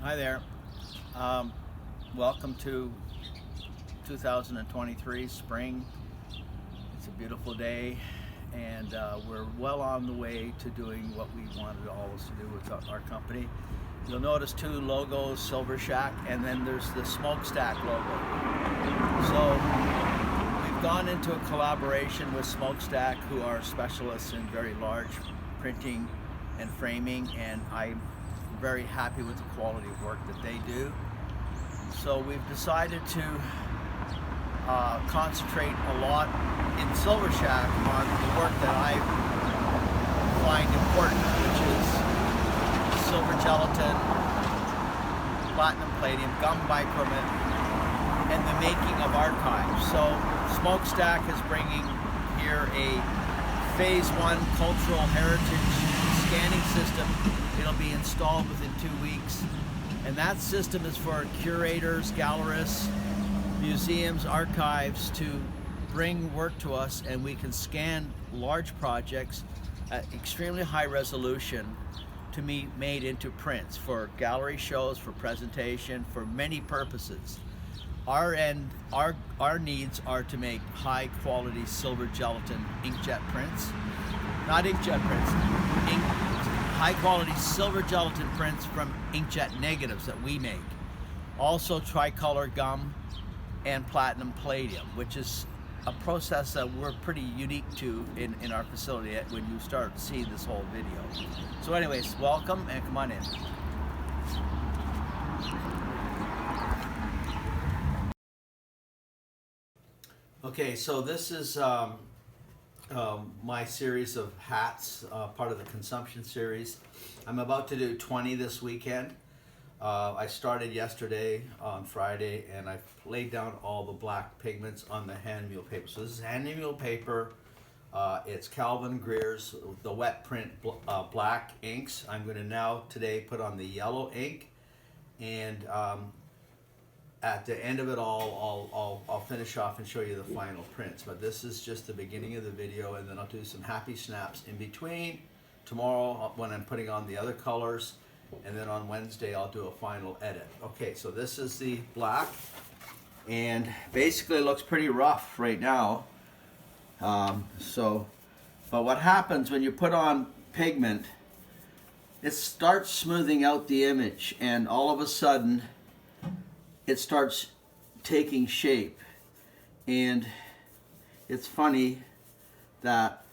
Hi there. Um, Welcome to 2023 spring. It's a beautiful day, and we're well on the way to doing what we wanted always to do with our company. You'll notice two logos, Silvershack, and then there's the Smokestack logo. So we've gone into a collaboration with Smokestack, who are specialists in very large printing and framing, and I'm very happy with the quality of work that they do. So we've decided to concentrate a lot in Silvershack on the work that I find important, which is silver gelatin, platinum palladium, gum bichromate, and the making of archives. So Smokestack is bringing here a phase 1 cultural heritage scanning system. It'll be installed within 2 weeks, and that system is for curators, gallerists, museums, archives to bring work to us, and we can scan large projects at extremely high resolution to be made into prints for gallery shows, for presentation, for many purposes. Our needs are to make high quality silver gelatin inkjet prints, not inkjet prints, high quality silver gelatin prints from inkjet negatives that we make. Also tricolor gum and platinum palladium, which is a process that we're pretty unique to in our facility when you start seeing this whole video. So anyways, welcome and come on in. Okay, so this is my series of hats, part of the consumption series. I'm about to do 20 this weekend. I started yesterday on Friday, and I laid down all the black pigments on the hand mill paper. So this is hand mill paper. It's Calvin Greer's, the wet print black inks. I'm going to now today put on the yellow ink, and at the end of it all, I'll finish off and show you the final prints. But this is just the beginning of the video, and then I'll do some happy snaps in between. Tomorrow, when I'm putting on the other colors, and then on Wednesday, I'll do a final edit. Okay, so this is the black, and basically it looks pretty rough right now. But what happens when you put on pigment, it starts smoothing out the image, and all of a sudden, it starts taking shape. And it's funny that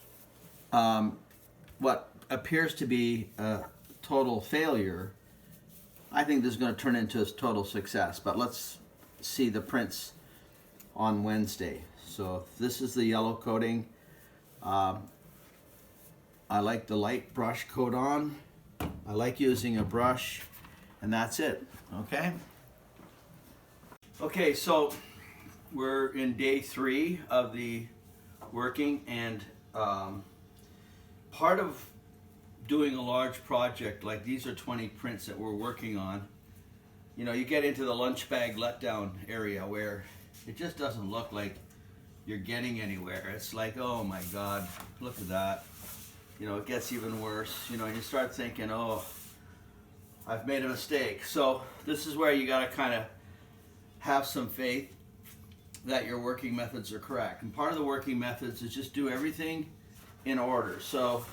what appears to be a total failure, I think this is going to turn into a total success. But let's see the prints on Wednesday. So this is the yellow coating. I like the light brush coat on. I like using a brush, and that's it. Okay, so we're in day 3 of the working, and part of doing a large project, like these are 20 prints that we're working on, you know, you get into the lunch bag letdown area where it just doesn't look like you're getting anywhere. It's like, oh my God, look at that. You know, it gets even worse. You know, and you start thinking, oh, I've made a mistake. So this is where you gotta kind of have some faith that your working methods are correct. And part of the working methods is just do everything in order. So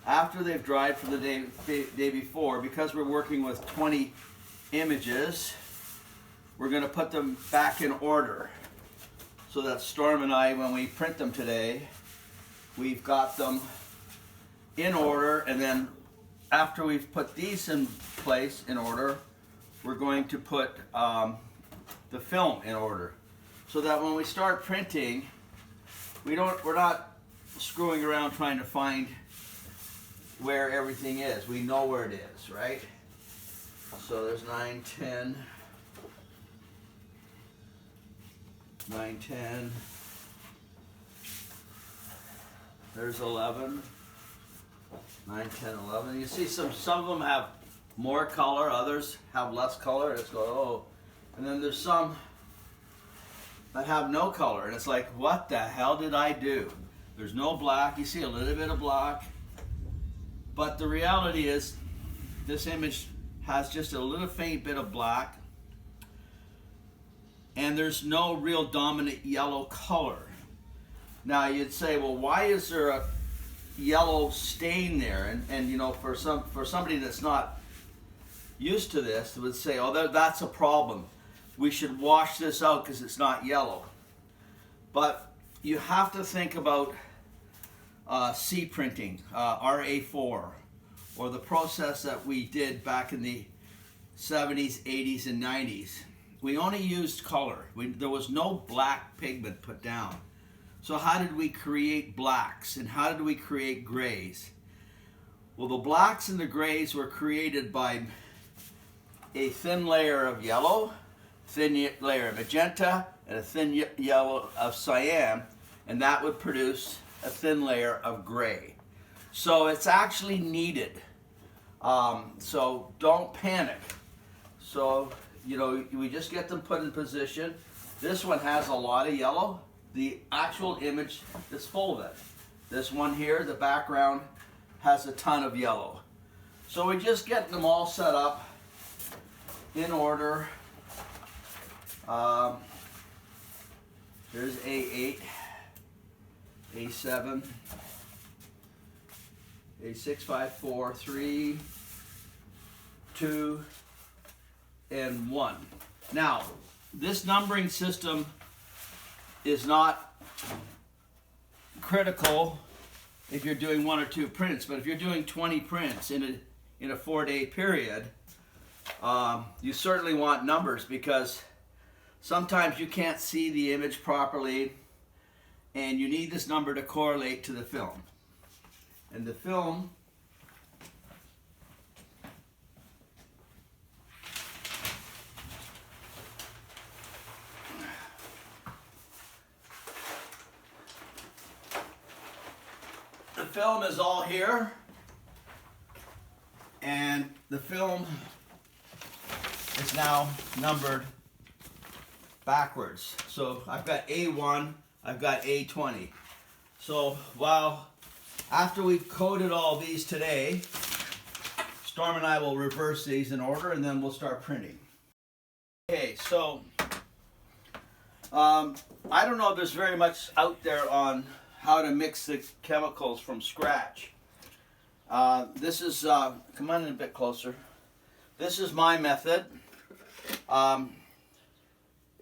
after they've dried for the day before, because we're working with 20 images, we're going to put them back in order so that Storm and I, when we print them today, we've got them in order. And then after we've put these in place in order, we're going to put the film in order, so that when we start printing, we're not screwing around trying to find where everything is. We know where it is, right? So there's 9, 10, 9, 10. There's 11, 9, 10, 11. You see some of them have more color, others have less color. It's go, oh. And then there's some that have no color, and it's like, what the hell did I do? There's no black. You see a little bit of black, but the reality is this image has just a little faint bit of black, and there's no real dominant yellow color. Now you'd say, well, why is there a yellow stain there? And you know, for somebody that's not used to this, would say, oh, that's a problem. We should wash this out because it's not yellow. But you have to think about C printing, RA4, or the process that we did back in the 70s, 80s, and 90s. We only used color. There was no black pigment put down. So how did we create blacks, and how did we create grays? Well, the blacks and the grays were created by a thin layer of yellow, thin layer of magenta, and a thin yellow of cyan, and that would produce a thin layer of gray. So it's actually needed. So don't panic. So, you know, we just get them put in position. This one has a lot of yellow. The actual image is full of it. This one here, the background, has a ton of yellow. So we're just getting them all set up in order. Here's A8, A7, A6, 5, 4, 3, 2, and 1. Now, this numbering system is not critical if you're doing 1 or 2 prints, but if you're doing 20 prints in a 4-day period, you certainly want numbers, because sometimes you can't see the image properly, and you need this number to correlate to the film. And the film is all here, and the film is now numbered backwards. So I've got A1, I've got A20. So after we've coded all these today, Storm and I will reverse these in order, and then we'll start printing. Okay, so I don't know if there's very much out there on how to mix the chemicals from scratch. This is, come on in a bit closer. This is my method.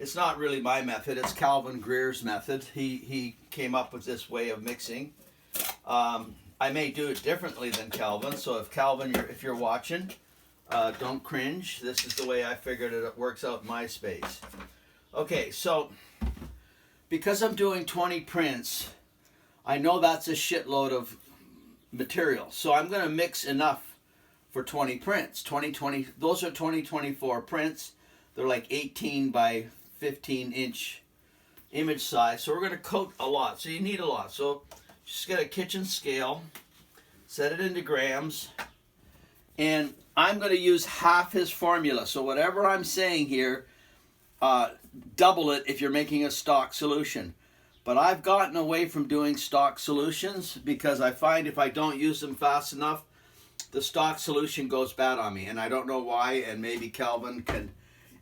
It's not really my method, it's Calvin Greer's method. He came up with this way of mixing. I may do it differently than Calvin, so if Calvin, if you're watching, don't cringe. This is the way I figured it works out in my space. Okay, so because I'm doing 20 prints, I know that's a shitload of material. So I'm going to mix enough for 20 prints. Those are 2024 prints. They're like 18 by 15 inch image size. So we're going to coat a lot. So you need a lot. So just get a kitchen scale, set it into grams, and I'm going to use half his formula. So whatever I'm saying here, double it if you're making a stock solution. But I've gotten away from doing stock solutions because I find if I don't use them fast enough, the stock solution goes bad on me. And I don't know why, and maybe Calvin can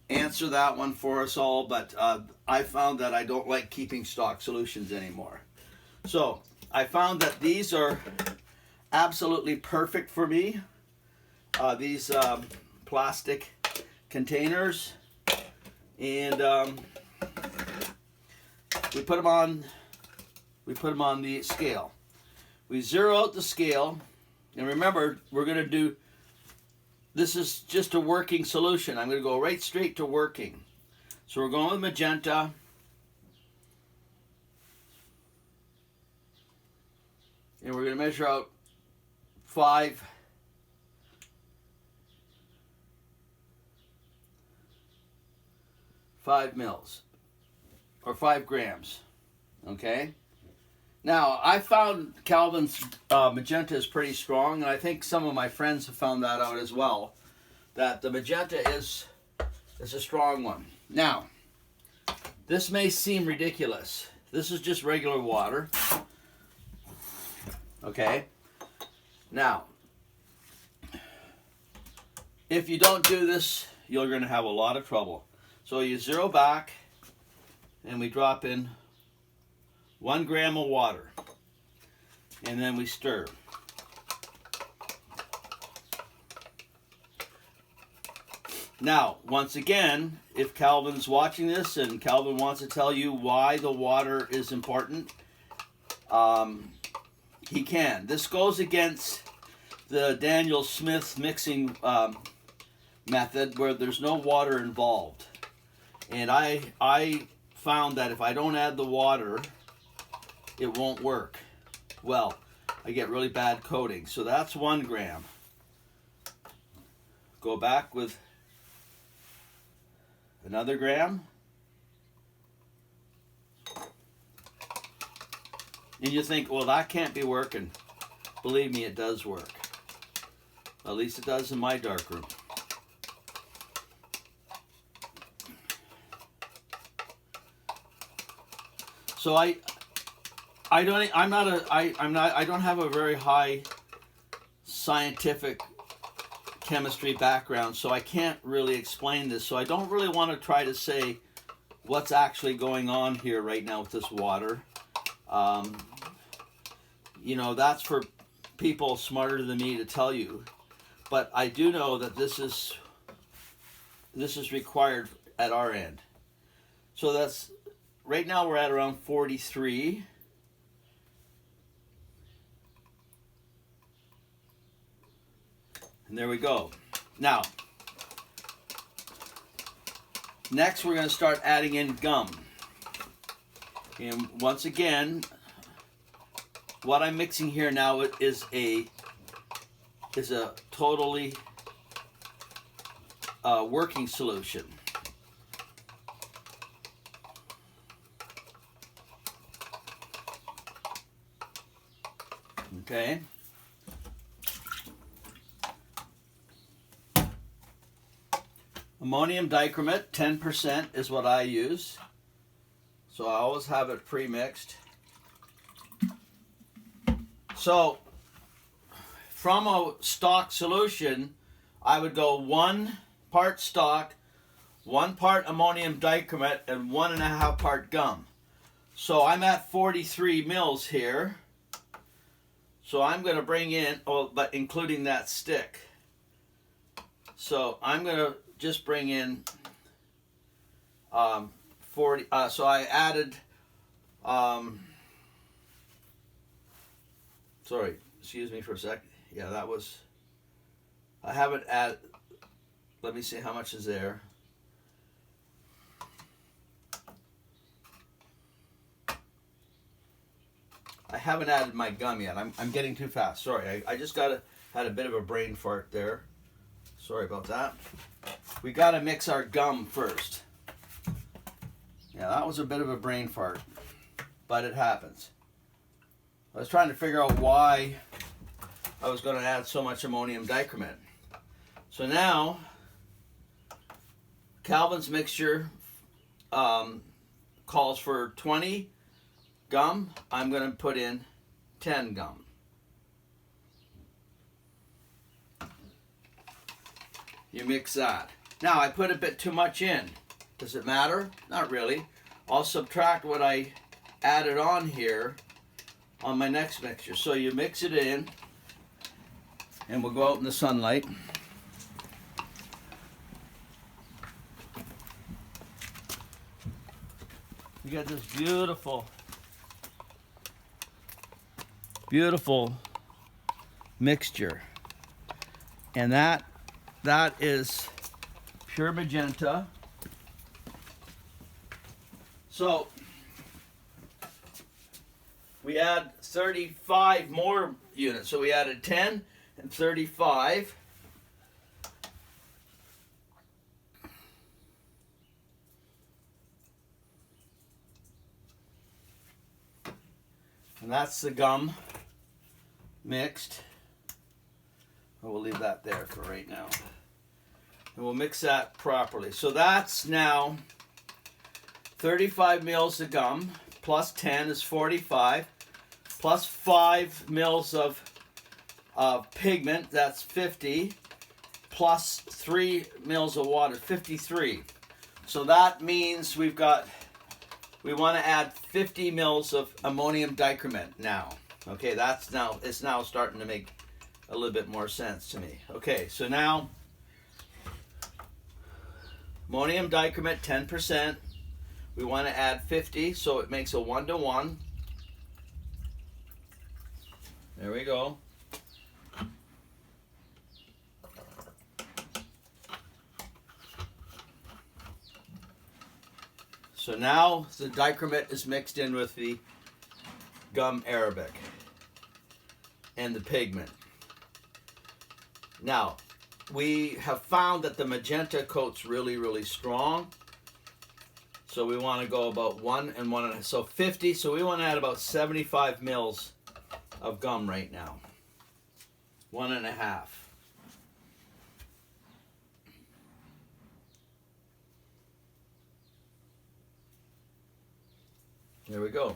answer that one for us all, but I found that I don't like keeping stock solutions anymore. So I found that these are absolutely perfect for me. These plastic containers, and we put them on the scale. We zero out the scale, and remember, we're going to do, this is just a working solution. I'm going to go right straight to working. So we're going with magenta. And we're going to measure out 5 mils. Or 5 grams, okay? Now, I found Calvin's magenta is pretty strong, and I think some of my friends have found that out as well, that the magenta is a strong one. Now, this may seem ridiculous. This is just regular water, okay? Now, if you don't do this, you're going to have a lot of trouble. So you zero back, and we drop in 1 gram of water, and then we stir. Now, once again, if Calvin's watching this and Calvin wants to tell you why the water is important, he can. This goes against the Daniel Smith mixing method where there's no water involved. And I found that if I don't add the water, it won't work well. I get really bad coating. So that's 1 gram. Go back with another gram. And you think, well, that can't be working. Believe me, it does work. At least it does in my darkroom. So I don't have a very high scientific chemistry background, so I can't really explain this. So I don't really want to try to say what's actually going on here right now with this water. You know, that's for people smarter than me to tell you. But I do know that this is required at our end. So that's, right now we're at around 43. And there we go. Now, next we're going to start adding in gum. And once again, what I'm mixing here now is a totally working solution. Okay. Ammonium dichromate, 10% is what I use. So I always have it pre-mixed. So from a stock solution, I would go 1 part stock, 1 part ammonium dichromate, and 1.5 part gum. So I'm at 43 mils here. So I'm going to bring in, oh, but including that stick. So I'm going to just bring in 40. So I added, sorry, excuse me for a sec. Yeah, that was, I haven't added, let me see how much is there. I haven't added my gum yet. I'm getting too fast. Sorry, I just had a bit of a brain fart there. Sorry about that. We got to mix our gum first. Yeah, that was a bit of a brain fart, but it happens. I was trying to figure out why I was going to add so much ammonium dichromate. So now, Calvin's mixture calls for 20 gum. I'm going to put in 10 gum. You mix that. Now I put a bit too much in. Does it matter? Not really. I'll subtract what I added on here on my next mixture. So you mix it in, and we'll go out in the sunlight. You got this beautiful mixture, and that is pure magenta. So we add 35 more units. So we added 10 and 35. And that's the gum mixed. We'll leave that there for right now. And we'll mix that properly. So that's now 35 mils of gum, plus 10 is 45, plus 5 mils of pigment, that's 50, plus 3 mils of water, 53. So that means we want to add 50 mils of ammonium dichromate now. Okay, it's now starting to make a little bit more sense to me. Okay, so now ammonium dichromate 10%. We want to add 50, so it makes a 1-to-1. There we go. So now the dichromate is mixed in with the gum arabic and the pigment. Now, we have found that the magenta coat's really, really strong. So we want to go about 1 and 1.5. So 50, so we want to add about 75 mils of gum right now. 1.5. There we go.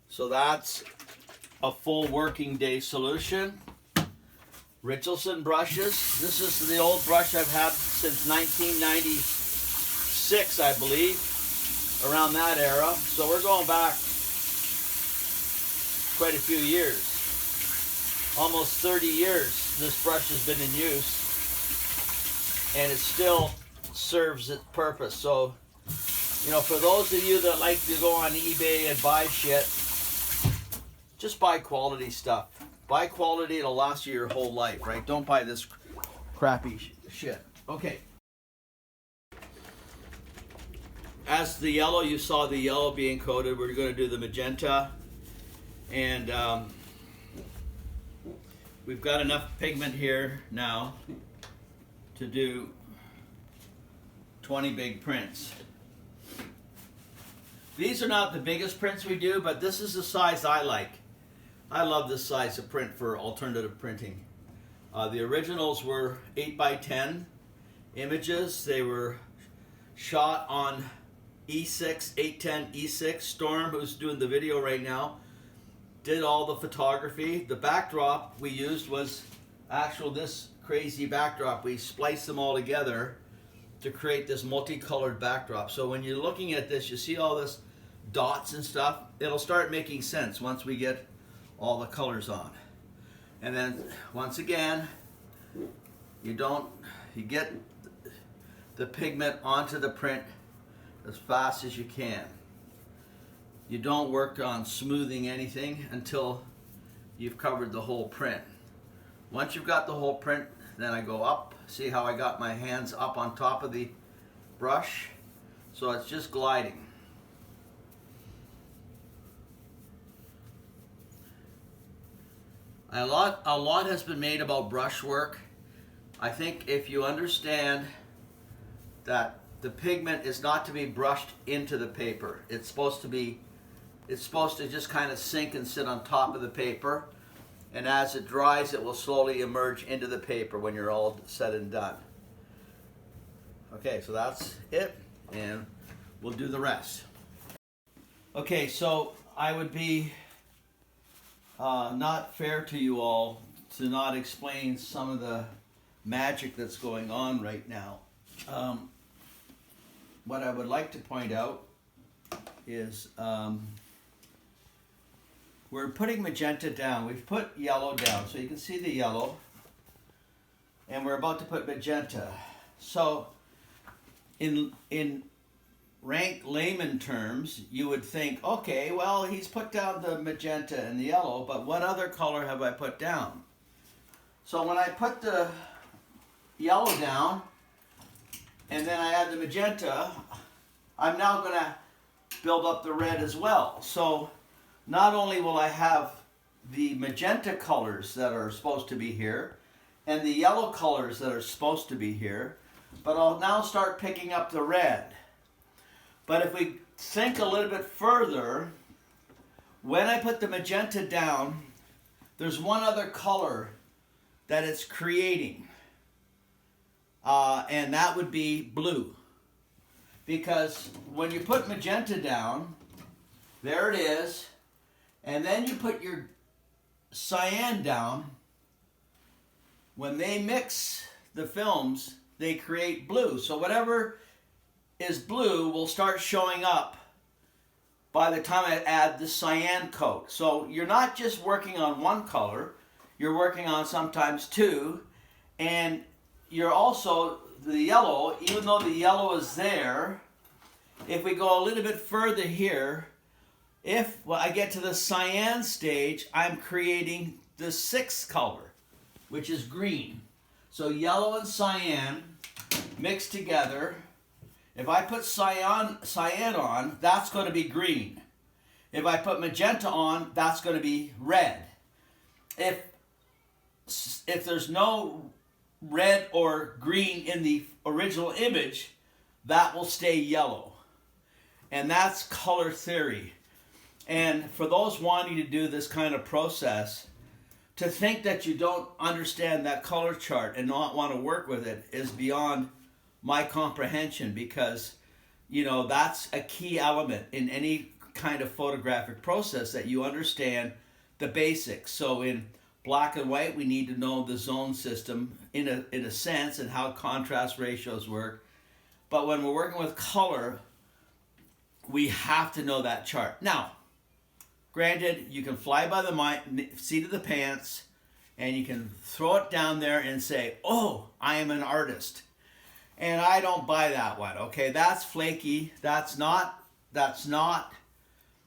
So that's a full working day solution. Richardson brushes. This is the old brush I've had since 1996, I believe, around that era. So we're going back quite a few years. Almost 30 years this brush has been in use, and it still serves its purpose. So, you know, for those of you that like to go on eBay and buy shit, just buy quality stuff. Buy quality, it'll last you your whole life, right? Don't buy this crappy shit. Okay. As the yellow, you saw the yellow being coated. We're going to do the magenta. And we've got enough pigment here now to do 20 big prints. These are not the biggest prints we do, but this is the size I like. I love this size of print for alternative printing. The originals were 8x10 images. They were shot on E6, 810 E6. Storm, who's doing the video right now, did all the photography. The backdrop we used was this crazy backdrop. We spliced them all together to create this multicolored backdrop. So when you're looking at this, you see all this dots and stuff. It'll start making sense once we get all the colors on. And then once again, you get the pigment onto the print as fast as you can. You don't work on smoothing anything until you've covered the whole print. Once you've got the whole print, then I go up. See how I got my hands up on top of the brush? So it's just gliding. A lot has been made about brush work. I think if you understand that the pigment is not to be brushed into the paper. It's supposed to just kind of sink and sit on top of the paper. And as it dries, it will slowly emerge into the paper when you're all said and done. Okay, so that's it, and we'll do the rest. Okay, so I would be not fair to you all to not explain some of the magic that's going on right now. What I would like to point out is we're putting magenta down. We've put yellow down, so you can see the yellow. And we're about to put magenta. So in rank layman terms, you would think, okay, well, he's put down the magenta and the yellow, but what other color have I put down? So when I put the yellow down, and then I add the magenta, I'm now going to build up the red as well. So not only will I have the magenta colors that are supposed to be here, and the yellow colors that are supposed to be here, but I'll now start picking up the red. But if we think a little bit further, when I put the magenta down, there's one other color that it's creating, and that would be blue. Because when you put magenta down, there it is, and then you put your cyan down, when they mix the films, they create blue. So whatever is blue will start showing up by the time I add the cyan coat. So you're not just working on one color, you're working on sometimes two, and you're also, the yellow, even though the yellow is there, if we go a little bit further here, if I get to the cyan stage, I'm creating the sixth color, which is green. So yellow and cyan mixed together. If I put cyan on, that's going to be green. If I put magenta on, that's going to be red. If there's no red or green in the original image, that will stay yellow. And that's color theory. And for those wanting to do this kind of process, to think that you don't understand that color chart and not want to work with it is beyond my comprehension, because, you know, that's a key element in any kind of photographic process, that you understand the basics. So in black and white, we need to know the zone system in a sense, and how contrast ratios work. But when we're working with color, we have to know that chart. Now, granted, you can fly by the seat of the pants, and you can throw it down there and say, oh, I am an artist. And I don't buy that one, okay? That's flaky. That's not,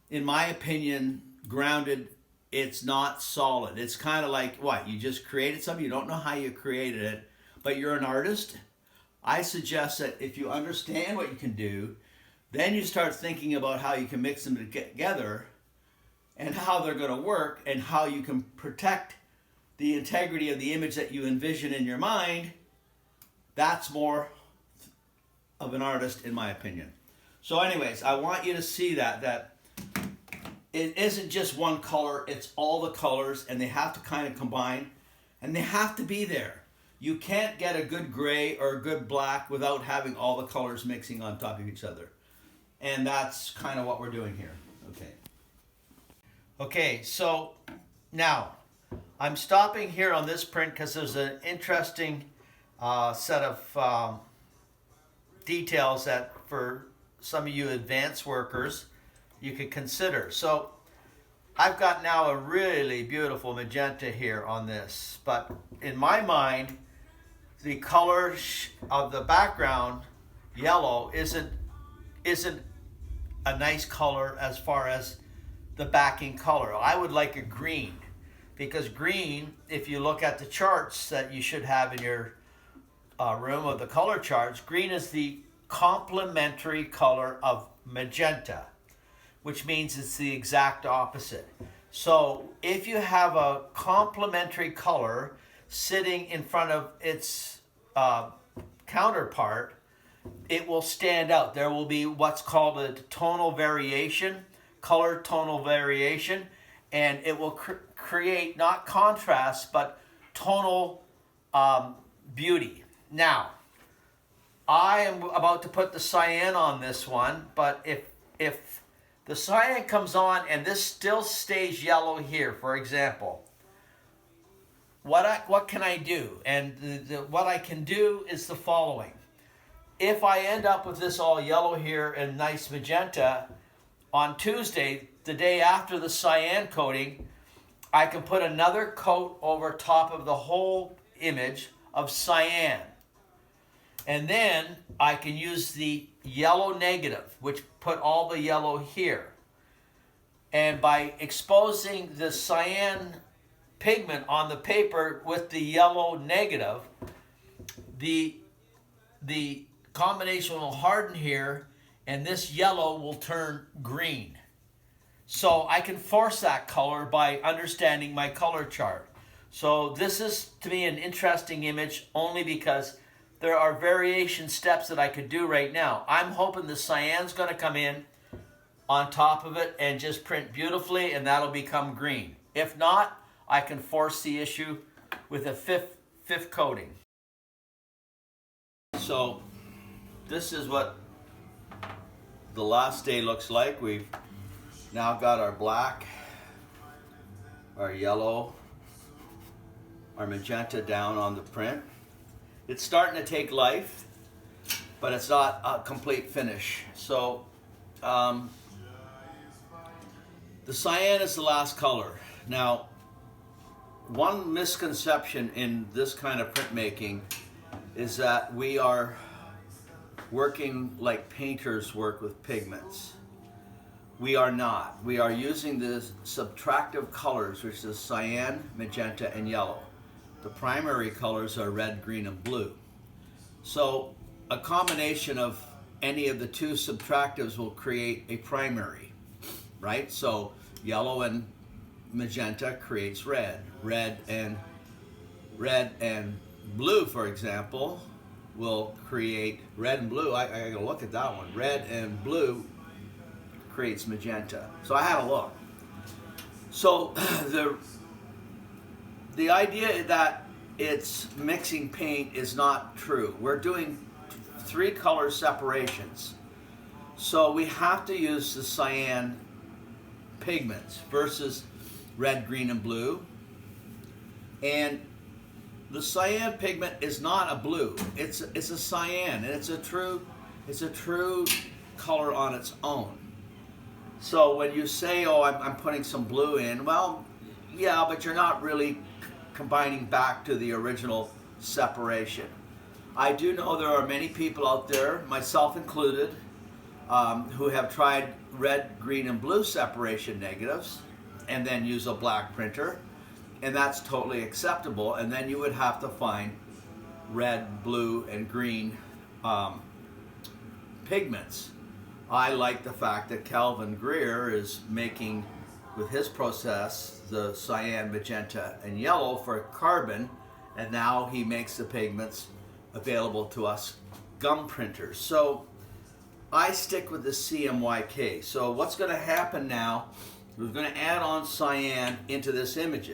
in my opinion, grounded. It's not solid. It's kind of like, what, you just created something, you don't know how you created it, but you're an artist? I suggest that if you understand what you can do, then you start thinking about how you can mix them together, and how they're going to work, and how you can protect the integrity of the image that you envision in your mind. That's more of an artist, in my opinion. So anyways, I want you to see that it isn't just one color, it's all the colors, and they have to kind of combine, and they have to be there. You can't get a good gray or a good black without having all the colors mixing on top of each other. And that's kind of what we're doing here. Okay, so now I'm stopping here on this print because there's an interesting set of details that for some of you advanced workers you could consider. So I've got now a really beautiful magenta here on this, but in my mind the color of the background yellow isn't a nice color as far as the backing color. I would like a green, because green, if you look at the charts that you should have in your room of the color charts, green is the complementary color of magenta, which means it's the exact opposite. So if you have a complementary color sitting in front of its counterpart, it will stand out. There will be what's called a tonal variation, color tonal variation, and it will create not contrast but tonal beauty. Now, I am about to put the cyan on this one, but if the cyan comes on and this still stays yellow here, for example, what can I do? And what I can do is the following. If I end up with this all yellow here and nice magenta, on Tuesday, the day after the cyan coating, I can put another coat over top of the whole image of cyan. And then I can use the yellow negative, which put all the yellow here. And by exposing the cyan pigment on the paper with the yellow negative, the combination will harden here, and this yellow will turn green. So I can force that color by understanding my color chart. So this is, to me, an interesting image only because there are variation steps that I could do right now. I'm hoping the cyan's going to come in on top of it and just print beautifully, and that'll become green. If not, I can force the issue with a fifth coating. So this is what the last day looks like. We've now got our black, our yellow, our magenta down on the print. It's starting to take life, but it's not a complete finish. So the cyan is the last color. Now, one misconception in this kind of printmaking is that we are working like painters work with pigments. We are not. We are using the subtractive colors, which is cyan, magenta, and yellow. The primary colors are red, green, and blue. So a combination of any of the two subtractives will create a primary, right? So yellow and magenta creates red. Red and blue, for example, will create red and blue. I gotta look at that one. Red and blue creates magenta. So I had a look. So the idea that it's mixing paint is not true. We're doing 3 color separations. So we have to use the cyan pigments versus red, green, and blue. And the cyan pigment is not a blue. It's a cyan, and it's a true color on its own. So when you say, oh, I'm putting some blue in, well, yeah, but you're not really combining back to the original separation. I do know there are many people out there, myself included, who have tried red, green, and blue separation negatives and then use a black printer, and that's totally acceptable. And then you would have to find red, blue, and green pigments. I like the fact that Calvin Greer is making, with his process, the cyan, magenta, and yellow for carbon, and now he makes the pigments available to us gum printers. So I stick with the CMYK. So what's going to happen now, we're going to add on cyan into this image.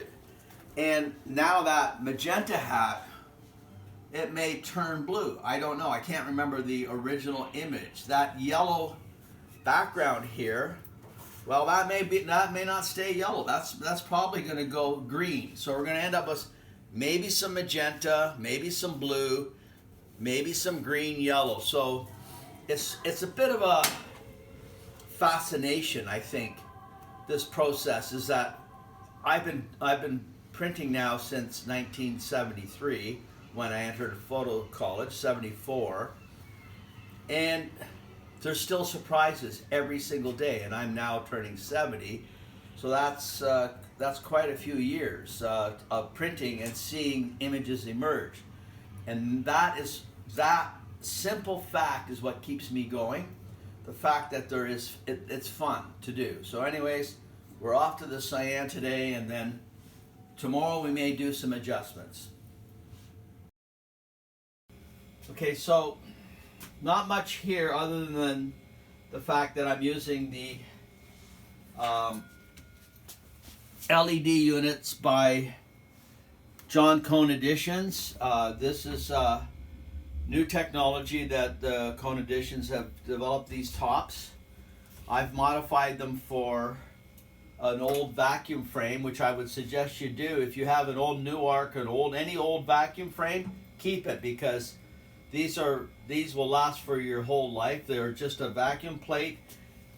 And now that magenta hat, it may turn blue. I don't know. I can't remember the original image. That yellow background here, well, that may not stay yellow. That's probably going to go green. So we're going to end up with maybe some magenta, maybe some blue, maybe some green, yellow. So it's a bit of a fascination, I think. This process is that I've been printing now since 1973 when I entered photo college, 74, and there's still surprises every single day, and I'm now turning 70, so that's quite a few years of printing and seeing images emerge, and that simple fact is what keeps me going. The fact that it's fun to do. So anyways, we're off to the cyan today, and then tomorrow we may do some adjustments. Okay, so not much here other than the fact that I'm using the LED units by John Cone Editions. This is new technology that Cone Editions have developed, these tops. I've modified them for an old vacuum frame, which I would suggest you do. If you have an old Newark, any old vacuum frame, keep it, because these will last for your whole life. They're just a vacuum plate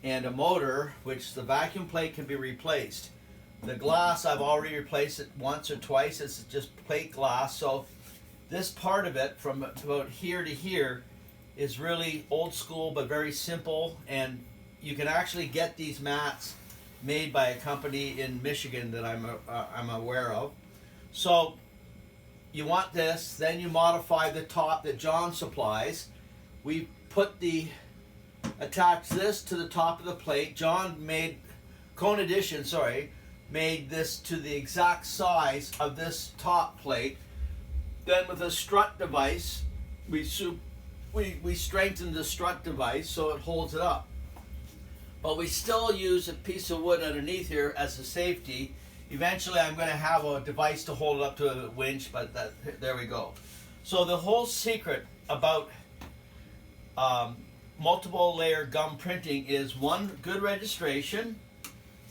and a motor, which the vacuum plate can be replaced. The glass, I've already replaced it once or twice. It's just plate glass. So this part of it, from about here to here, is really old school but very simple, and you can actually get these mats made by a company in Michigan that I'm aware of. So you want this, then you modify the top that John supplies. We attach this to the top of the plate. John Cone Edition, made this to the exact size of this top plate. Then with a strut device, we strengthen the strut device so it holds it up. But we still use a piece of wood underneath here as a safety Eventually I'm going to have a device to hold it up to a winch, but there we go. So the whole secret about multiple layer gum printing is one, good registration.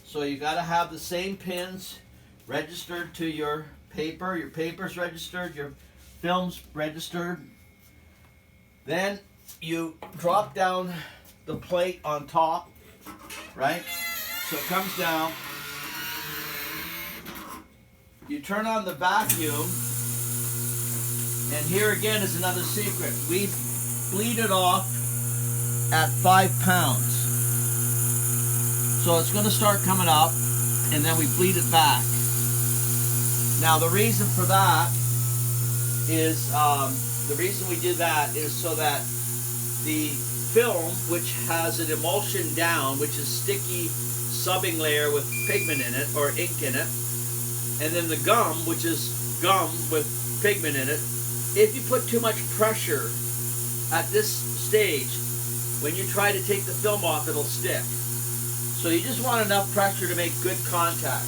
So you got to have the same pins registered to your paper. Your paper's registered, your film's registered. Then you drop down the plate on top, right? So it comes down. You turn on the vacuum, and here again is another secret. We bleed it off at 5 pounds. So it's going to start coming up, and then we bleed it back. Now the reason for that is, the reason we do that is so that the film, which has an emulsion down, which is sticky subbing layer with pigment in it, or ink in it, and then the gum, which is gum with pigment in it, if you put too much pressure at this stage, when you try to take the film off, it'll stick. So you just want enough pressure to make good contact.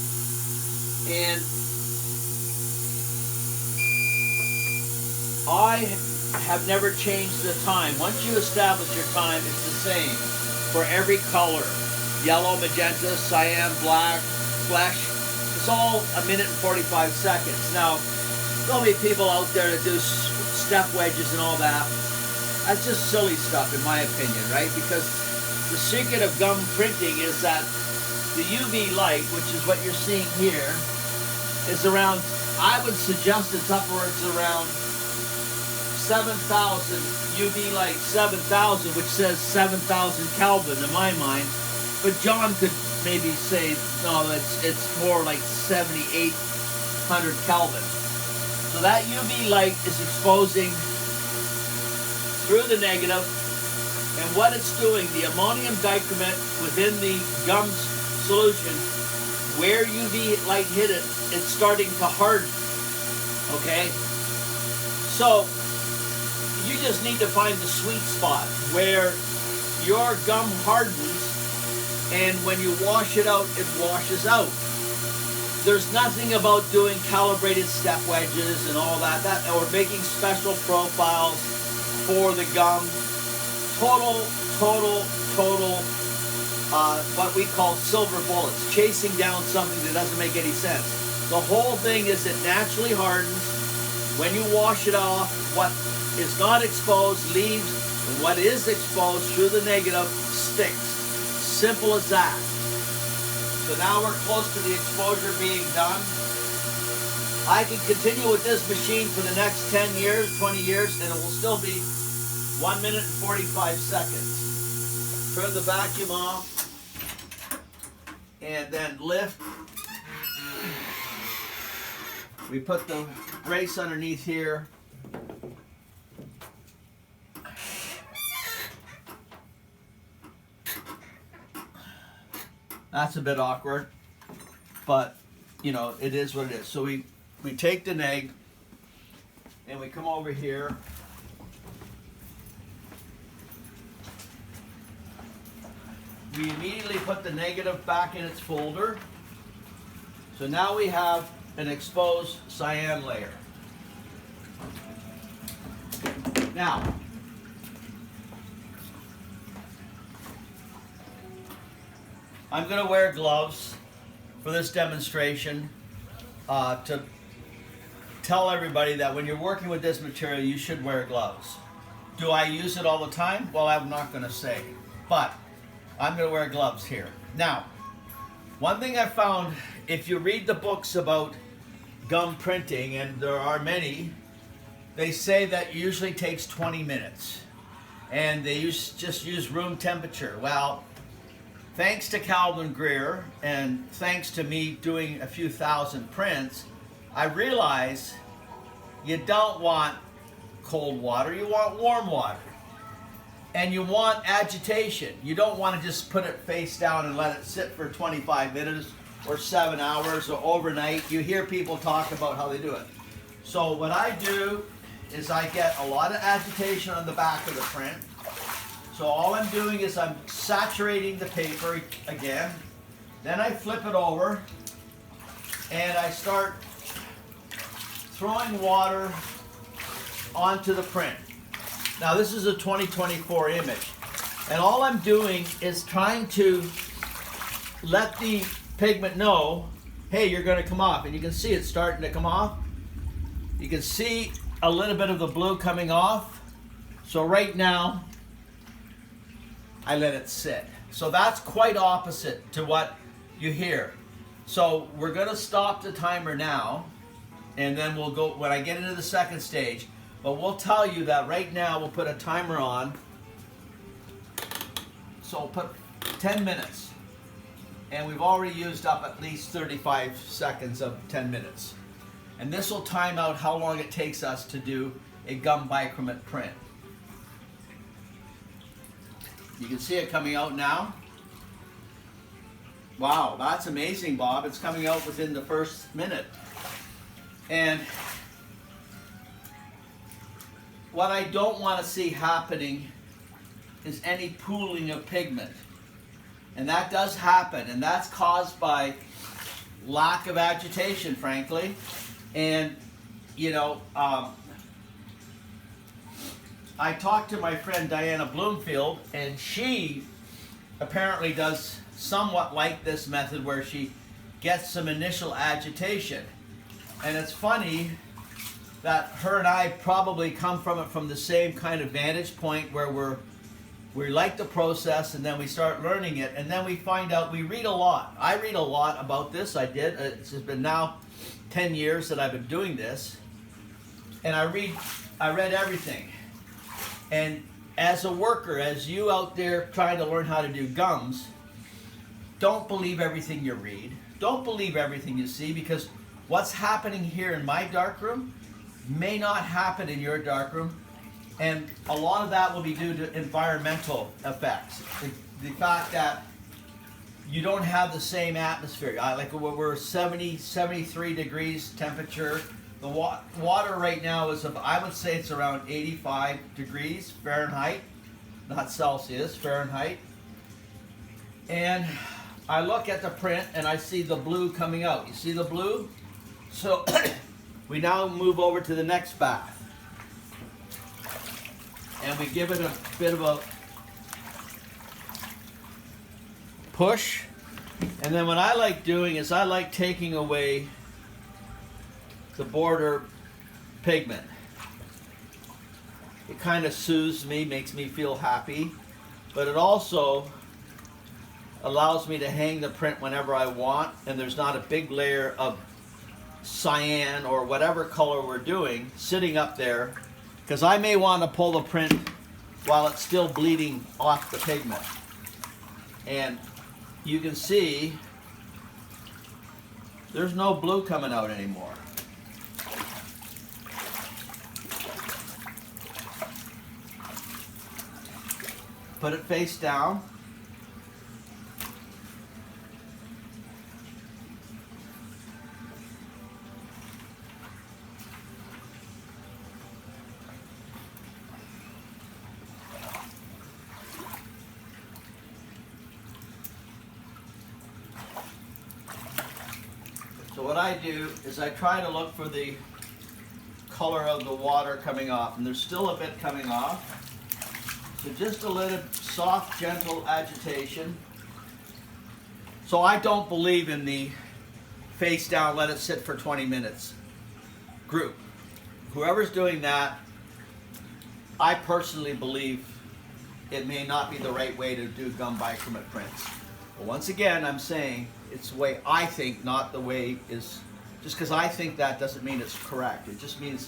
And I have never changed the time. Once you establish your time, it's the same for every color. Yellow, magenta, cyan, black, flesh. It's all 1 minute and 45 seconds. Now, there'll be people out there that do step wedges and all that. That's just silly stuff in my opinion, right? Because the secret of gum printing is that the UV light, which is what you're seeing here, is around, I would suggest it's upwards around 7,000 UV light, 7,000, which says 7,000 Kelvin in my mind. But John could maybe say, no, it's more like 7,800 Kelvin. So that UV light is exposing through the negative, and what it's doing, the ammonium dichromate within the gum solution, where UV light hit it, it's starting to harden. Okay? So you just need to find the sweet spot where your gum hardens, and when you wash it out, it washes out. There's nothing about doing calibrated step wedges and all that, or making special profiles for the gum. Total, what we call silver bullets, chasing down something that doesn't make any sense. The whole thing is it naturally hardens. When you wash it off, what is not exposed leaves, and what is exposed through the negative sticks. Simple as that. So now we're close to the exposure being done. I can continue with this machine for the next 10 years, 20 years, and it will still be 1 minute and 45 seconds. Turn the vacuum off, and then lift. We put the brace underneath here. That's a bit awkward, but you know, it is what it is. So we take the neg and we come over here. We immediately put the negative back in its folder. So now we have an exposed cyan layer. Now, I'm going to wear gloves for this demonstration to tell everybody that when you're working with this material, you should wear gloves. Do I use it all the time? Well, I'm not going to say, but I'm going to wear gloves here. Now, one thing I found, if you read the books about gum printing, and there are many, they say that it usually takes 20 minutes. And they just use room temperature. Well, thanks to Calvin Greer, and thanks to me doing a few thousand prints, I realize you don't want cold water, you want warm water. And you want agitation. You don't want to just put it face down and let it sit for 25 minutes or 7 hours or overnight. You hear people talk about how they do it. So what I do is I get a lot of agitation on the back of the print. So all I'm doing is I'm saturating the paper again. Then I flip it over and I start throwing water onto the print. Now this is a 2024 image, and all I'm doing is trying to let the pigment know, hey, you're going to come off. And you can see it's starting to come off. You can see a little bit of the blue coming off. So right now, I let it sit. So that's quite opposite to what you hear. So we're going to stop the timer now, and then we'll go when I get into the second stage. But we'll tell you that right now we'll put a timer on. So we'll put 10 minutes. And we've already used up at least 35 seconds of 10 minutes. And this will time out how long it takes us to do a gum bichromate print. You can see it coming out now. Wow, that's amazing, Bob. It's coming out within the first minute. And what I don't want to see happening is any pooling of pigment. And that does happen, and that's caused by lack of agitation, frankly. And, you know, I talked to my friend Diana Bloomfield, and she apparently does somewhat like this method where she gets some initial agitation. And it's funny that her and I probably come from it from the same kind of vantage point where we like the process, and then we start learning it, and then we find out, we read a lot. I read a lot about this. I did. It's been now 10 years that I've been doing this, and I read everything. And as a worker, as you out there trying to learn how to do gums, don't believe everything you read. Don't believe everything you see, because what's happening here in my darkroom may not happen in your darkroom. And a lot of that will be due to environmental effects. The fact that you don't have the same atmosphere. Like we're 70, 73 degrees temperature. The water right now is, I would say it's around 85 degrees Fahrenheit, not Celsius, Fahrenheit. And I look at the print and I see the blue coming out. You see the blue? So we now move over to the next bath. And we give it a bit of a push. And then what I like doing is I like taking away the border pigment. It kind of soothes me, makes me feel happy, but it also allows me to hang the print whenever I want, and there's not a big layer of cyan or whatever color we're doing sitting up there, because I may want to pull the print while it's still bleeding off the pigment. And you can see there's no blue coming out anymore. Put it face down. So what I do is I try to look for the color of the water coming off, and there's still a bit coming off. So just a little soft, gentle agitation. So I don't believe in the face down, let it sit for 20 minutes group. Whoever's doing that, I personally believe it may not be the right way to do gum bichromate prints. But once again, I'm saying it's the way I think, not the way is. Just because I think that doesn't mean it's correct. It just means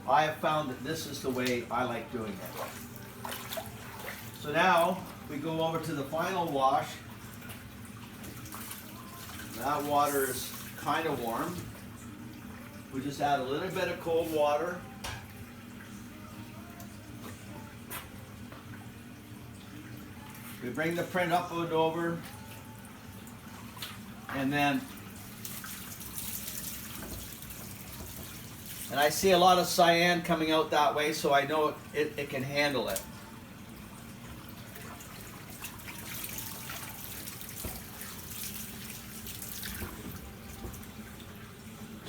I have found that this is the way I like doing it. So now we go over to the final wash. That water is kind of warm. We just add a little bit of cold water. We bring the print up and over, and then, and I see a lot of cyan coming out that way, so I know it can handle it.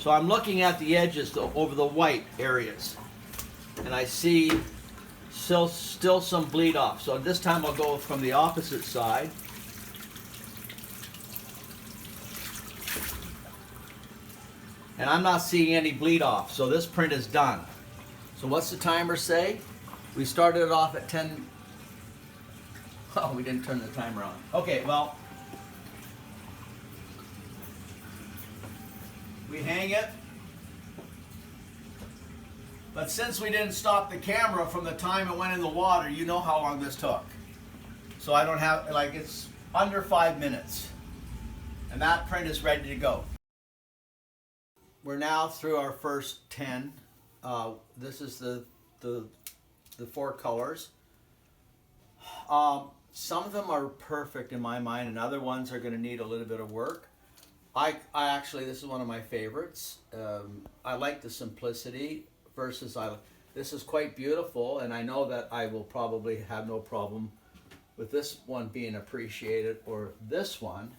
So I'm looking at the edges over the white areas, and I see still some bleed off. So this time I'll go from the opposite side. And I'm not seeing any bleed off, so this print is done. So what's the timer say? We started it off at 10. Oh, we didn't turn the timer on. Okay, well, we hang it. But since we didn't stop the camera from the time it went in the water, you know how long this took. So I don't have, like, it's under 5 minutes. And that print is ready to go. We're now through our first 10. This is the 4 colors. Some of them are perfect in my mind, and other ones are going to need a little bit of work. I actually, this is one of my favorites. I like the simplicity versus this is quite beautiful, and I know that I will probably have no problem with this one being appreciated or this one.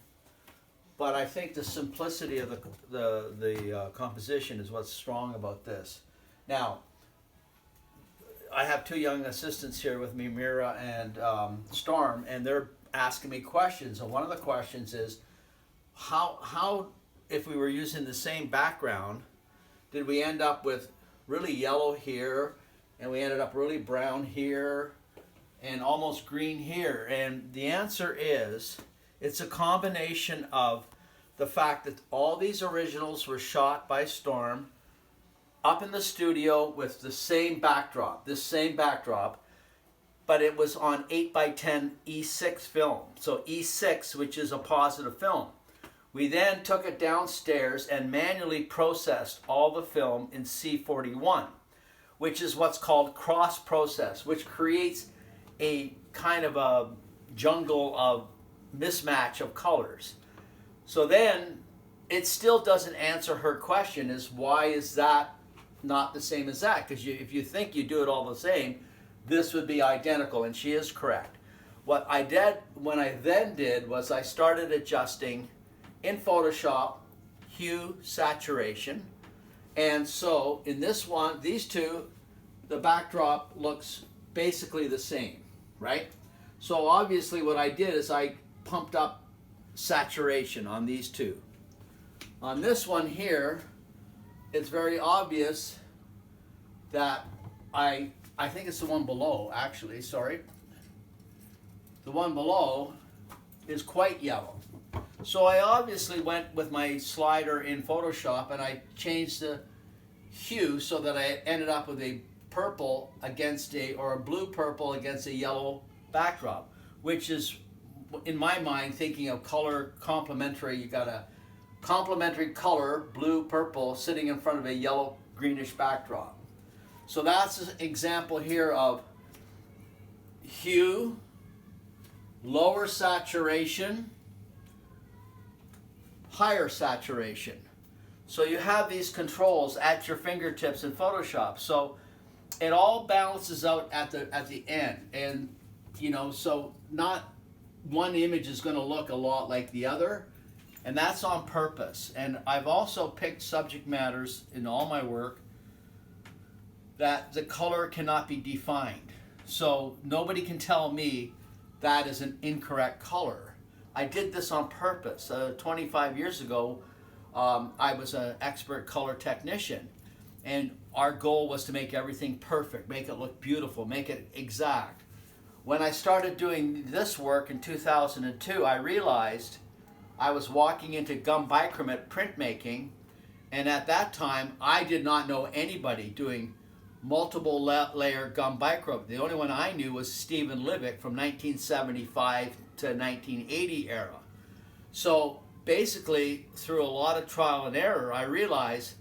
But I think the simplicity of the composition is what's strong about this. Now, I have 2 young assistants here with me, Mira and Storm, and they're asking me questions. And one of the questions is, how, if we were using the same background, did we end up with really yellow here, and we ended up really brown here, and almost green here? And the answer is, it's a combination of the fact that all these originals were shot by Storm up in the studio with the same backdrop, but it was on 8x10 E6 film. So E6, which is a positive film. We then took it downstairs and manually processed all the film in C41, which is what's called cross process, which creates a kind of a jungle of mismatch of colors. So then it still doesn't answer her question, is why is that not the same as that? Because if you think you do it all the same, this would be identical, and she is correct. What I did, when I then did, was I started adjusting in Photoshop hue, saturation, and so in this one, these two, the backdrop looks basically the same, right? So obviously what I did is I pumped up saturation on these two. On this one here, it's very obvious that I think it's the one below, actually, sorry. The one below is quite yellow. So I obviously went with my slider in Photoshop and I changed the hue so that I ended up with a purple against or a blue purple against a yellow backdrop, which is, in my mind, thinking of color complementary. You got a complementary color, blue, purple, sitting in front of a yellow, greenish backdrop. So that's an example here of hue, lower saturation, higher saturation. So you have these controls at your fingertips in Photoshop. So it all balances out at the end, and you know, so not one image is going to look a lot like the other, and that's on purpose. And I've also picked subject matters in all my work that the color cannot be defined. So nobody can tell me that is an incorrect color. I did this on purpose. 25 years ago, I was an expert color technician, and our goal was to make everything perfect, make it look beautiful, make it exact. When I started doing this work in 2002, I realized I was walking into gum Bichromate printmaking, and at that time, I did not know anybody doing multiple layer gum Bichromate. The only one I knew was Stephen Livick from 1975 to 1980 era. So basically, through a lot of trial and error, I realized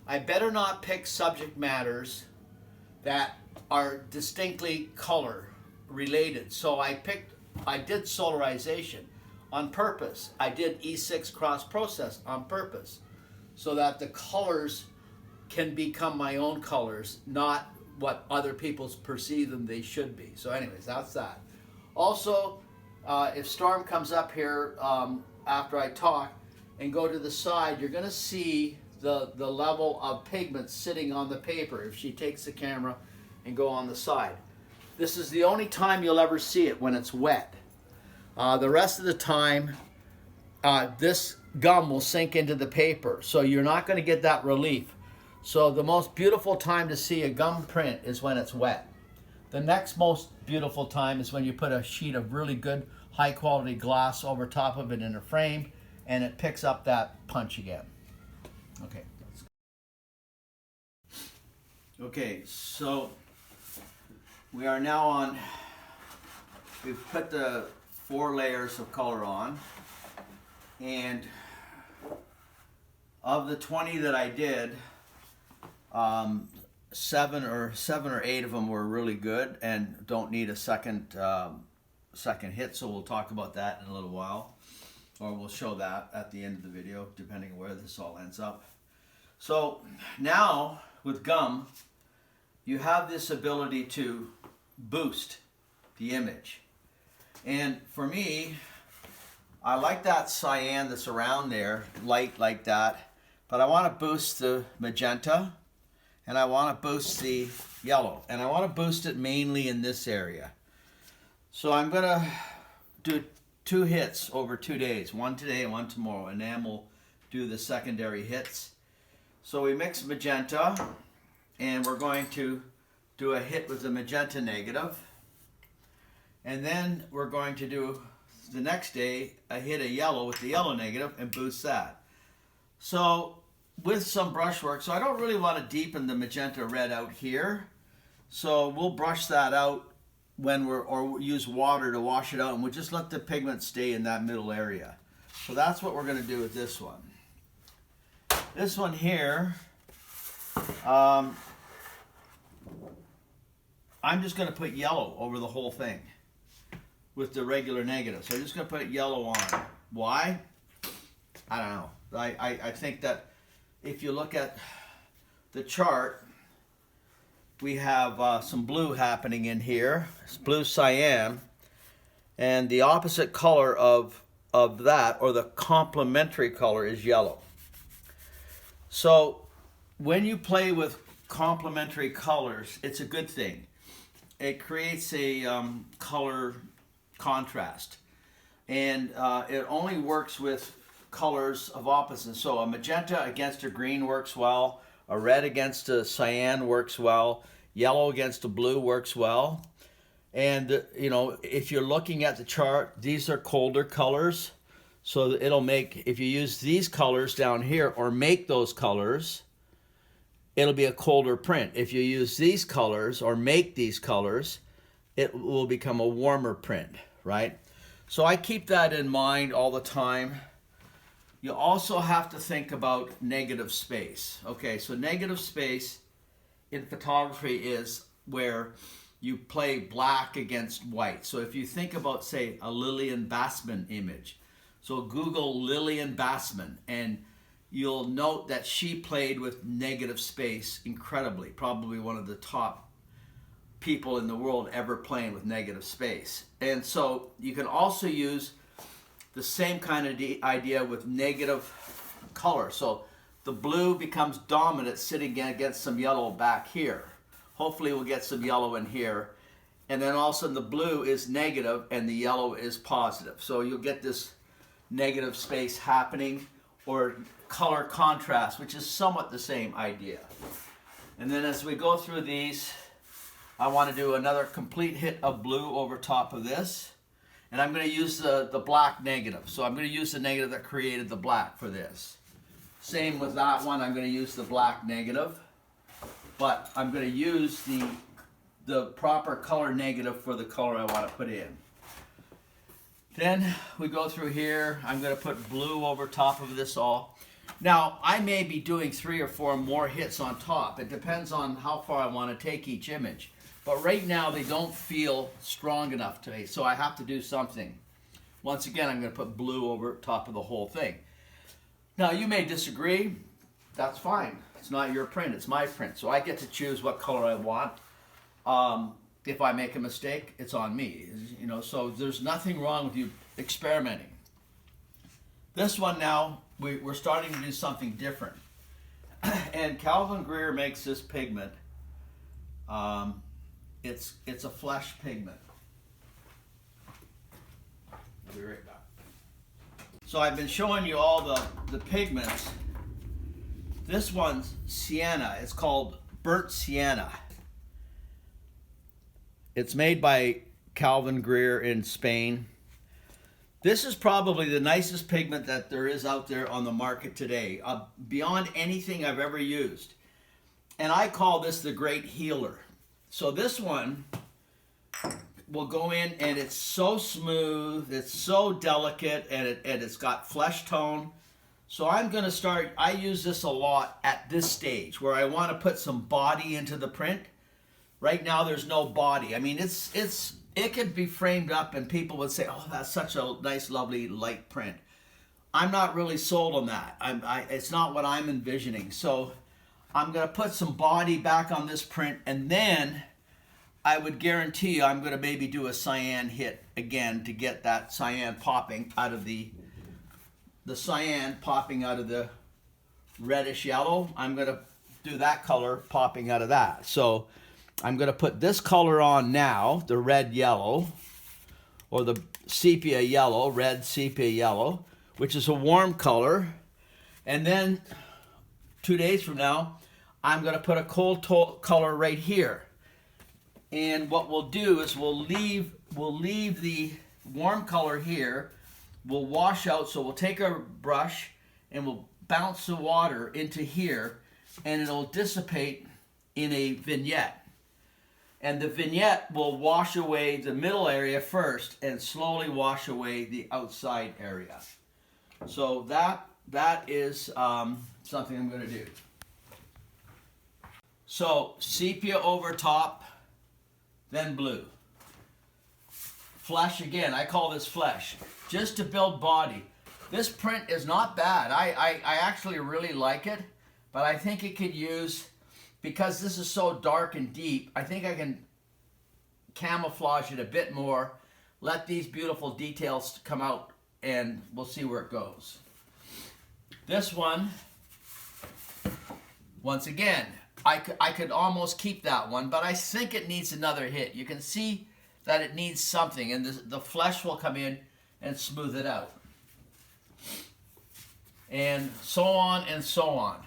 I better not pick subject matters that are distinctly color related. So I did solarization on purpose. I did E6 cross process on purpose so that the colors can become my own colors, not what other people perceive them they should be. So anyways, that's that. Also, if Storm comes up here after I talk and go to the side, you're going to see the level of pigment sitting on the paper if she takes the camera and go on the side. This is the only time you'll ever see it, when it's wet. The rest of the time, this gum will sink into the paper, so you're not going to get that relief. So the most beautiful time to see a gum print is when it's wet. The next most beautiful time is when you put a sheet of really good high quality glass over top of it in a frame, and it picks up that punch again. Okay. Okay, so we are now on, we've put the 4 layers of color on, and of the 20 that I did, 7 or 8 of them were really good and don't need a second hit, so we'll talk about that in a little while, or we'll show that at the end of the video, depending on where this all ends up. So now with gum, you have this ability to boost the image. And for me, I like that cyan that's around there, light like that, but I want to boost the magenta, and I want to boost the yellow, and I want to boost it mainly in this area. So I'm going to do 2 hits over 2 days, one today and one tomorrow, and then we'll do the secondary hits. So we mix magenta, and we're going to do a hit with the magenta negative, and then we're going to do the next day a hit of yellow with the yellow negative and boost that. So with some brushwork, so I don't really want to deepen the magenta red out here, so we'll brush that out when or use water to wash it out, and we'll just let the pigment stay in that middle area. So that's what we're going to do with this one. This one here, I'm just going to put yellow over the whole thing with the regular negative. So I'm just going to put yellow on. Why? I don't know. I think that if you look at the chart, we have some blue happening in here. It's blue cyan, and the opposite color of that, or the complementary color, is yellow. So when you play with complementary colors, it's a good thing. It creates a color contrast, and it only works with colors of opposites. So a magenta against a green works well, a red against a cyan works well, yellow against a blue works well. And you know, if you're looking at the chart, these are colder colors, so it'll make, if you use these colors down here or make those colors, it'll be a colder print. If you use these colors or make these colors, it will become a warmer print, right? So I keep that in mind all the time. You also have to think about negative space. Okay, so negative space in photography is where you play black against white. So if you think about, say, a Lillian Bassman image, so Google Lillian Bassman, and you'll note that she played with negative space incredibly. Probably one of the top people in the world ever playing with negative space. And so you can also use the same kind of idea with negative color. So the blue becomes dominant sitting against some yellow back here. Hopefully we'll get some yellow in here. And then all of a sudden the blue is negative and the yellow is positive. So you'll get this negative space happening, or color contrast, which is somewhat the same idea. And then as we go through these, I want to do another complete hit of blue over top of this. And I'm going to use the black negative. So I'm going to use the negative that created the black for this. Same with that one, I'm going to use the black negative. But I'm going to use the proper color negative for the color I want to put in. Then we go through here, I'm going to put blue over top of this all. Now, I may be doing 3 or 4 more hits on top. It depends on how far I want to take each image. But right now, they don't feel strong enough to me, so I have to do something. Once again, I'm going to put blue over top of the whole thing. Now, you may disagree. That's fine. It's not your print. It's my print. So I get to choose what color I want. If I make a mistake, it's on me. You know, so there's nothing wrong with you experimenting. This one now, we're starting to do something different. And Calvin Greer makes this pigment. It's a flesh pigment. I'll be right back. So I've been showing you all the pigments. This one's sienna. It's called burnt sienna. It's made by Calvin Greer in Spain. This is probably the nicest pigment that there is out there on the market today, beyond anything I've ever used. And I call this the great healer. So this one will go in, and it's so smooth, it's so delicate, and it's got flesh tone. So I'm going to start, I use this a lot at this stage where I want to put some body into the print. Right now there's no body. I mean, it could be framed up and people would say, oh, that's such a nice, lovely, light print. I'm not really sold on that. It's not what I'm envisioning. So I'm going to put some body back on this print, and then I would guarantee you I'm going to maybe do a cyan hit again to get that cyan popping out of the cyan popping out of the reddish yellow. I'm going to do that color popping out of that. So I'm going to put this color on now, the red yellow, or the sepia yellow, red sepia yellow, which is a warm color. And then 2 days from now, I'm going to put a cold color right here. And what we'll do is we'll leave the warm color here. We'll wash out, so we'll take our brush and we'll bounce the water into here, and it'll dissipate in a vignette. And the vignette will wash away the middle area first and slowly wash away the outside area. So that is something I'm going to do. So sepia over top, then blue. Flesh again, I call this flesh, just to build body. This print is not bad. I actually really like it, but I think it could use, because this is so dark and deep, I think I can camouflage it a bit more, let these beautiful details come out, and we'll see where it goes. This one, once again, I could almost keep that one, but I think it needs another hit. You can see that it needs something, and the flesh will come in and smooth it out. And so on and so on.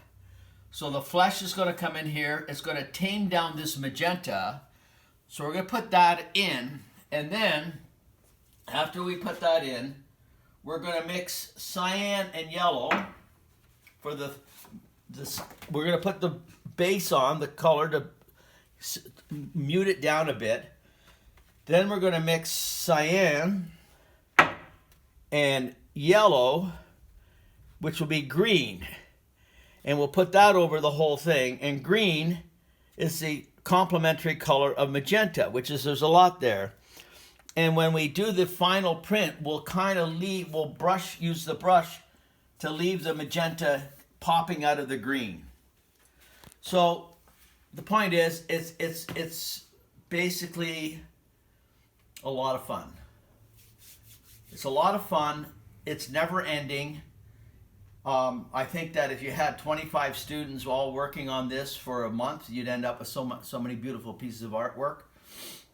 So the flesh is going to come in here. It's going to tame down this magenta. So we're going to put that in, and then after we put that in, we're going to mix cyan and yellow for we're going to put the base on, the color, to mute it down a bit. Then we're going to mix cyan and yellow, which will be green. And we'll put that over the whole thing. And green is the complementary color of magenta, which is, there's a lot there. And when we do the final print, we'll kind of use the brush to leave the magenta popping out of the green. So the point is, it's basically a lot of fun. It's a lot of fun. It's never ending. I think that if you had 25 students all working on this for a month, you'd end up with so many beautiful pieces of artwork.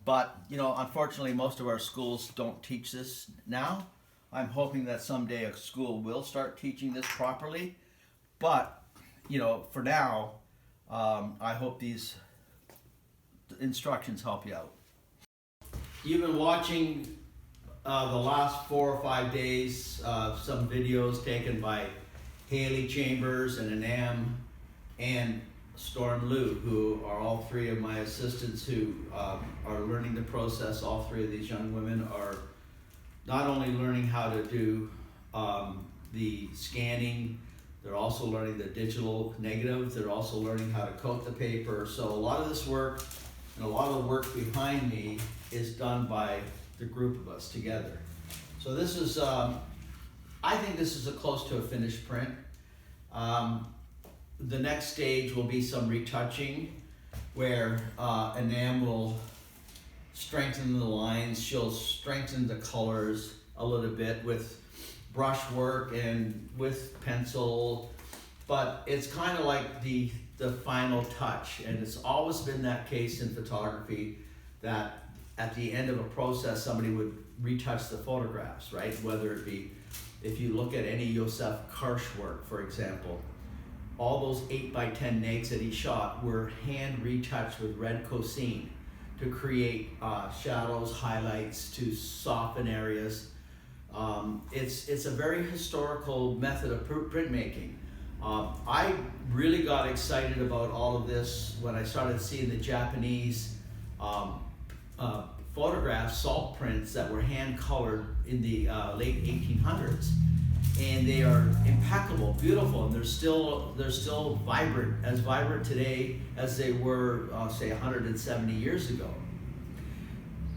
But, you know, unfortunately, most of our schools don't teach this now. I'm hoping that someday a school will start teaching this properly. But, you know, for now, I hope these instructions help you out. You've been watching the last 4 or 5 days some videos taken by Haley Chambers and Anam and Storm Liu, who are all three of my assistants who are learning the process. All three of these young women are not only learning how to do the scanning, they're also learning the digital negative, they're also learning how to coat the paper. So a lot of this work and a lot of the work behind me is done by the group of us together. So this is, I think this is close to a finished print. The next stage will be some retouching, where Anam will strengthen the lines. She'll strengthen the colors a little bit with brush work and with pencil. but it's kind of like the final touch, and it's always been that case in photography that at the end of a process somebody would retouch the photographs, right? Whether it be, if you look at any Josef Karsh work, for example, all those 8x10 nakes that he shot were hand retouched with red cosine to create shadows, highlights, to soften areas. It's a very historical method of printmaking. I really got excited about all of this when I started seeing the Japanese photographs, salt prints that were hand colored in the late 1800s, and they are impeccable, beautiful, and they're still vibrant today as they were, say, 170 years ago.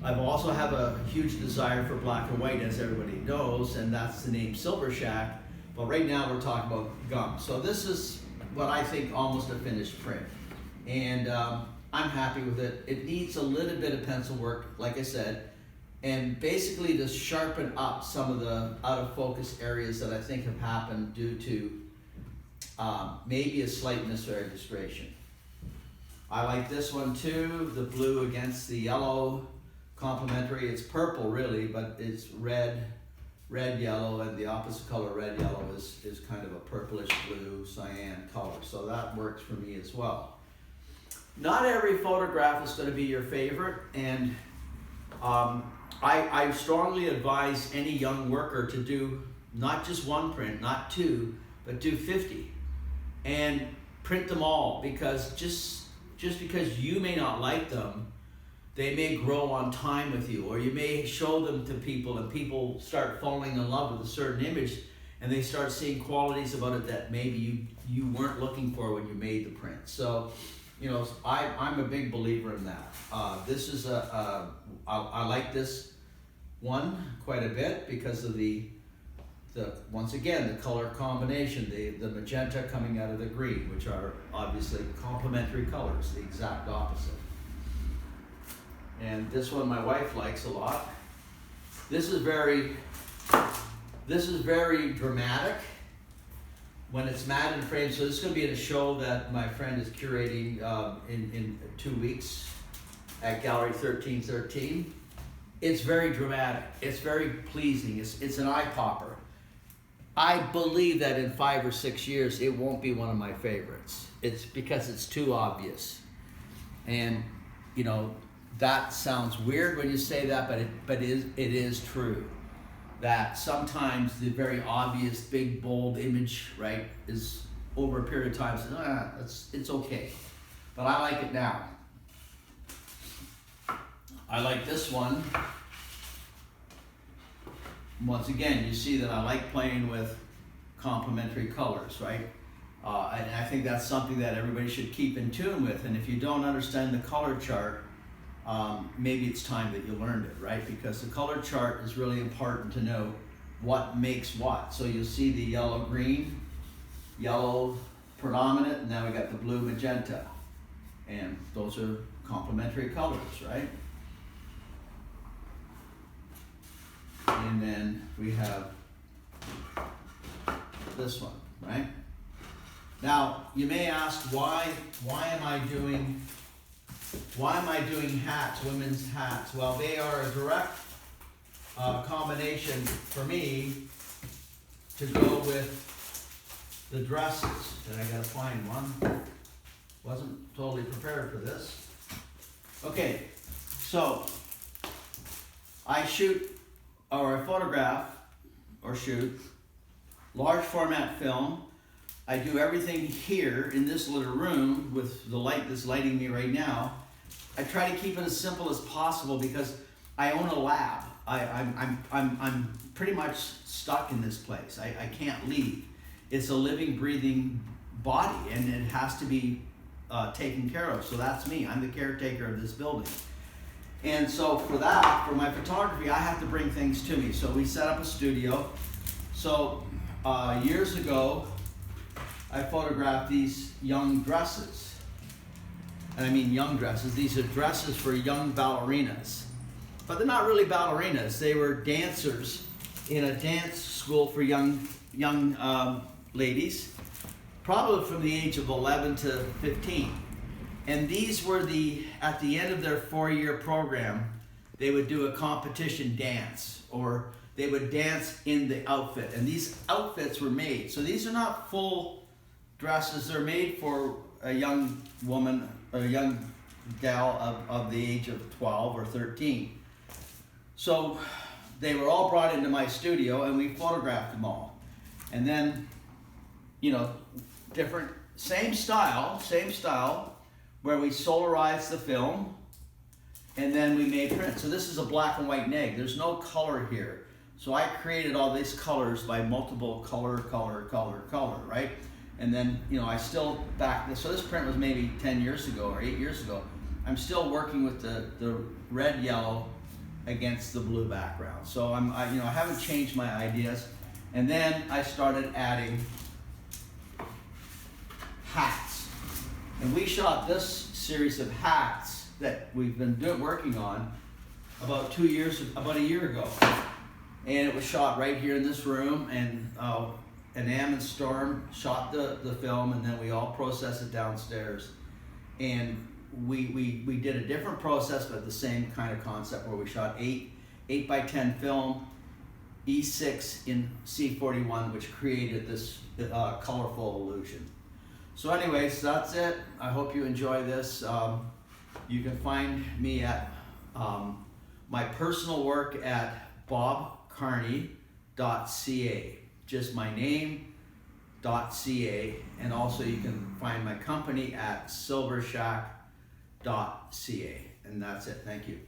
I also have a huge desire for black and white, as everybody knows, and that's the name Silvershack. But right now we're talking about gum. So this is what I think almost a finished print. And I'm happy with it. It needs a little bit of pencil work, like I said, and basically to sharpen up some of the out of focus areas that I think have happened due to maybe a slight misregistration. I like this one too, the blue against the yellow, complementary. It's purple really, but it's red, yellow, and the opposite color, red, yellow, is kind of a purplish blue, cyan color. So that works for me as well. Not every photograph is going to be your favorite, and I strongly advise any young worker to do not just one print, not two, but do 50 and print them all, because just because you may not like them, they may grow on time with you, or you may show them to people and people start falling in love with a certain image and they start seeing qualities about it that maybe you weren't looking for when you made the print. So, you know, I'm a big believer in that. This is I like this one quite a bit because of the once again, the color combination, the magenta coming out of the green, which are obviously complementary colors, the exact opposite. And this one my wife likes a lot. This is very dramatic when it's matte and framed. So this is going to be at a show that my friend is curating in 2 weeks at Gallery 1313. It's very dramatic. It's very pleasing. It's an eye popper. I believe that in 5 or 6 years it won't be one of my favorites. It's because it's too obvious. And you know, that sounds weird when you say that, but it is true that sometimes the very obvious big bold image, right, is over a period of time it's okay, but I like it now. I like this one. Once again, you see that I like playing with complementary colors, right? And I think that's something that everybody should keep in tune with. And if you don't understand the color chart, maybe it's time that you learned it, right? Because the color chart is really important to know what makes what. So you'll see the yellow-green, yellow predominant, and now we got the blue magenta. And those are complementary colors, right? And then we have this one, right? Now, you may ask, why am I doing hats, women's hats? Well, they are a direct combination for me to go with the dresses. And I gotta find one. Wasn't totally prepared for this. Okay, so I shoot, or I photograph, or shoot, large format film. I do everything here in this little room with the light that's lighting me right now. I try to keep it as simple as possible because I own a lab. I'm pretty much stuck in this place. I can't leave. It's a living, breathing body, and it has to be taken care of. So that's me. I'm the caretaker of this building. And so for that, for my photography, I have to bring things to me. So we set up a studio. So years ago, I photographed these young dresses. And I mean young dresses. These are dresses for young ballerinas. But they're not really ballerinas. They were dancers in a dance school for young ladies. probably from the age of 11 to 15. And these were at the end of their 4-year program, they would do a competition dance, or they would dance in the outfit. And these outfits were made. So these are not full dresses. They're made for a young woman, or a young gal of the age of 12 or 13. So they were all brought into my studio and we photographed them all. And then, you know, same style, where we solarized the film and then we made prints. So this is a black and white neg. There's no color here. So I created all these colors by multiple color, right? And then, you know, I still so this print was maybe 10 years ago or 8 years ago. I'm still working with the red, yellow against the blue background. So I haven't changed my ideas. And then I started adding hats. And we shot this series of hats that we've been working on about a year ago. And it was shot right here in this room, and Am and Storm shot the film, and then we all processed it downstairs. And we did a different process, but the same kind of concept, where we shot 8x10 film, E6 in C41, which created this colorful illusion. So anyways, that's it. I hope you enjoy this. You can find me at my personal work at bobcarnie.ca, just my name.ca, and also you can find my company at silvershack.ca. And that's it. Thank you.